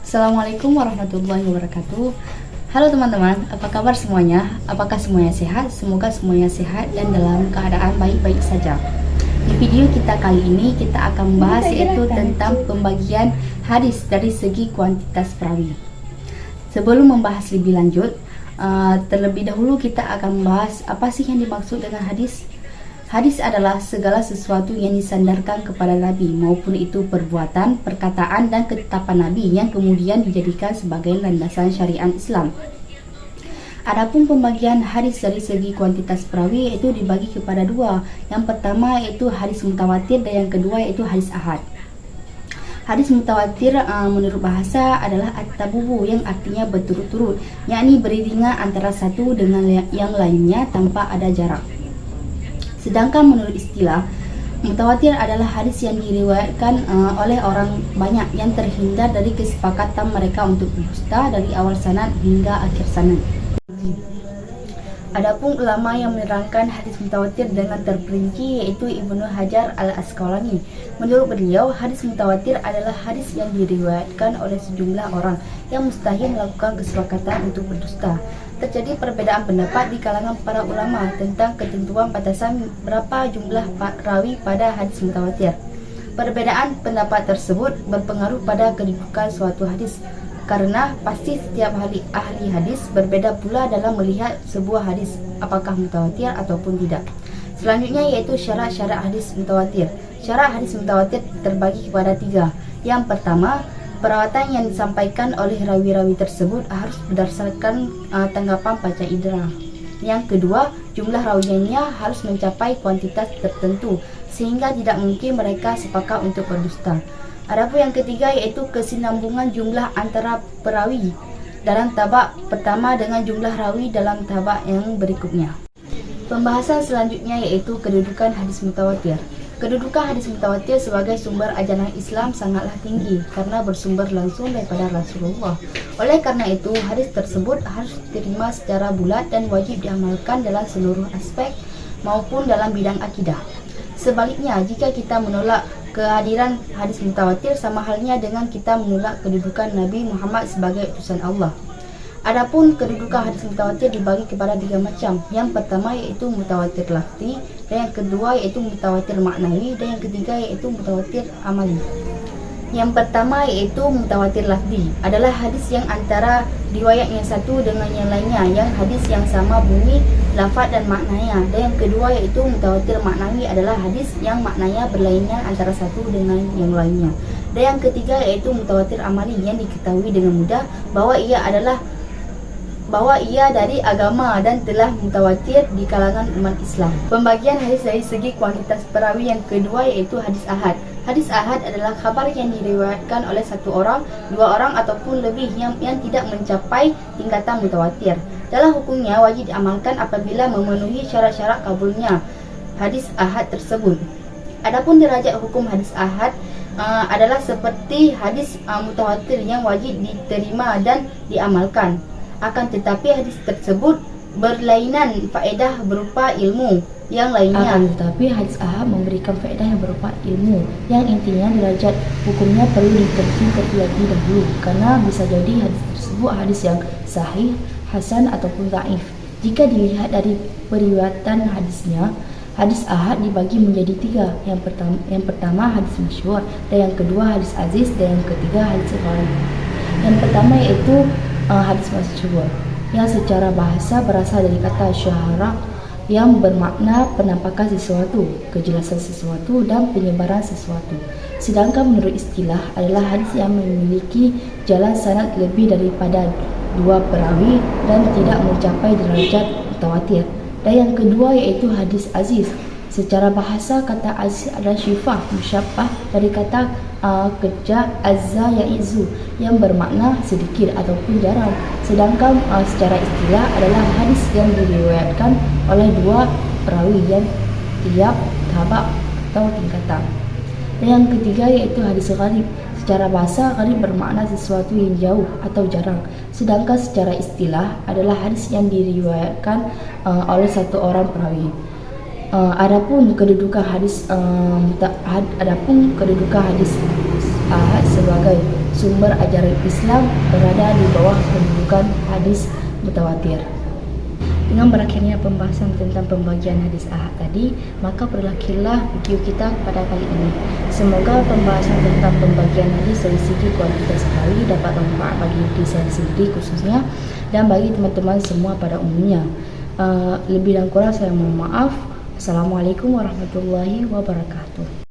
Assalamualaikum warahmatullahi wabarakatuh. Halo teman-teman, apa kabar semuanya? Apakah semuanya sehat? Semoga semuanya sehat dan dalam keadaan baik-baik saja. Di video kita kali ini kita akan membahas yaitu tentang pembagian hadis dari segi kuantitas perawi. Sebelum membahas lebih lanjut, terlebih dahulu kita akan membahas apa sih yang dimaksud dengan hadis. Hadis adalah segala sesuatu yang disandarkan kepada Nabi, maupun itu perbuatan, perkataan, dan ketetapan Nabi yang kemudian dijadikan sebagai landasan syariat Islam. Adapun pembagian hadis dari segi kuantitas perawi itu dibagi kepada dua. Yang pertama yaitu hadis mutawatir dan yang kedua yaitu hadis ahad. Hadis mutawatir menurut bahasa adalah at-tabubu yang artinya berturut-turut, yakni beriringan antara satu dengan yang lainnya tanpa ada jarak. Sedangkan menurut istilah, mutawatir adalah hadis yang diriwayatkan oleh orang banyak yang terhindar dari kesepakatan mereka untuk berdusta dari awal sanad hingga akhir sanad. Adapun ulama yang menerangkan hadis mutawatir dengan terperinci yaitu Ibnu Hajar al-Asqalani. Menurut beliau, hadis mutawatir adalah hadis yang diriwayatkan oleh sejumlah orang yang mustahil melakukan kesepakatan untuk berdusta. Terjadi perbedaan pendapat di kalangan para ulama tentang ketentuan batasan berapa jumlah rawi pada hadis mutawatir. Perbedaan pendapat tersebut berpengaruh pada kedudukan suatu hadis, karena pasti setiap ahli hadis berbeda pula dalam melihat sebuah hadis apakah mutawatir ataupun tidak. Selanjutnya yaitu syarat-syarat hadis mutawatir. Syarat hadis mutawatir terbagi kepada tiga. Yang pertama, perawatan yang disampaikan oleh rawi-rawi tersebut harus berdasarkan tanggapan panca indera. Yang kedua, jumlah rawinya harus mencapai kuantitas tertentu sehingga tidak mungkin mereka sepakat untuk berdusta. Adapun yang ketiga yaitu kesinambungan jumlah antara perawi dalam tabak pertama dengan jumlah rawi dalam tabak yang berikutnya. Pembahasan selanjutnya yaitu kedudukan hadis mutawatir. Kedudukan hadis mutawatir sebagai sumber ajaran Islam sangatlah tinggi karena bersumber langsung daripada Rasulullah. Oleh karena itu, hadis tersebut harus diterima secara bulat dan wajib diamalkan dalam seluruh aspek maupun dalam bidang akidah. Sebaliknya, jika kita menolak kehadiran hadis mutawatir, sama halnya dengan kita menolak kedudukan Nabi Muhammad sebagai utusan Allah. Adapun kedudukan hadis mutawatir dibagi kepada tiga macam. Yang pertama yaitu mutawatir lafzi, dan yang kedua yaitu mutawatir maknawi, dan yang ketiga yaitu mutawatir amali. Yang pertama yaitu mutawatir lafzi adalah hadis yang antara riwayat yang satu dengan yang lainnya, yang hadis yang sama bunyi, lafaz dan maknanya. Dan yang kedua yaitu mutawatir maknawi adalah hadis yang maknanya berlainan antara satu dengan yang lainnya. Dan yang ketiga yaitu mutawatir amali yang diketahui dengan mudah bahwa ia dari agama dan telah mutawatir di kalangan umat Islam. Pembagian hadis dari segi kuantitas perawi yang kedua yaitu hadis ahad. Hadis ahad adalah khabar yang diriwayatkan oleh satu orang, dua orang ataupun lebih yang tidak mencapai tingkatan mutawatir. Dalam hukumnya wajib diamalkan apabila memenuhi syarat-syarat kabulnya hadis ahad tersebut. Adapun derajat hukum hadis ahad adalah seperti hadis mutawatir yang wajib diterima dan diamalkan. Akan tetapi hadis tersebut berlainan faedah berupa ilmu yang lainnya. Akan tetapi hadis ahad memberikan faedah yang berupa ilmu, yang intinya derajat hukumnya perlu diteliti terlebih dahulu, karena bisa jadi hadis tersebut hadis yang sahih, hasan ataupun dhaif. Jika dilihat dari periwayatan hadisnya, hadis ahad dibagi menjadi tiga. Yang pertama hadis masyhur, dan yang kedua hadis aziz, dan yang ketiga hadis gharib. Yang pertama yaitu hadis masyhur, yang secara bahasa berasal dari kata syahara yang bermakna penampakan sesuatu, kejelasan sesuatu, dan penyebaran sesuatu. Sedangkan menurut istilah adalah hadis yang memiliki jalan sanad lebih daripada dua perawi dan tidak mencapai derajat mutawatir. Dan yang kedua yaitu hadis aziz. Secara bahasa, kata aziz adalah syifah musyabbah dari kata kerja azza yaizu yang bermakna sedikit ataupun jarang. Sedangkan secara istilah adalah hadis yang diriwayatkan oleh dua perawi yang tiap tabak atau tingkatan. Dan yang ketiga yaitu hadis gharib. Secara bahasa, gharib bermakna sesuatu yang jauh atau jarang. Sedangkan secara istilah adalah hadis yang diriwayatkan oleh satu orang perawi. Adapun kedudukan hadis ahad sebagai sumber ajaran Islam berada di bawah kedudukan hadis mutawatir. Dengan berakhirnya pembahasan tentang pembagian hadis ahad tadi, maka berakhirlah video kita pada kali ini. Semoga pembahasan tentang pembagian hadis dari segi kualitas sekali dapat bermanfaat bagi diri saya sendiri khususnya dan bagi teman-teman semua pada umumnya. Lebih dan kurang saya mohon maaf. Assalamualaikum warahmatullahi wabarakatuh.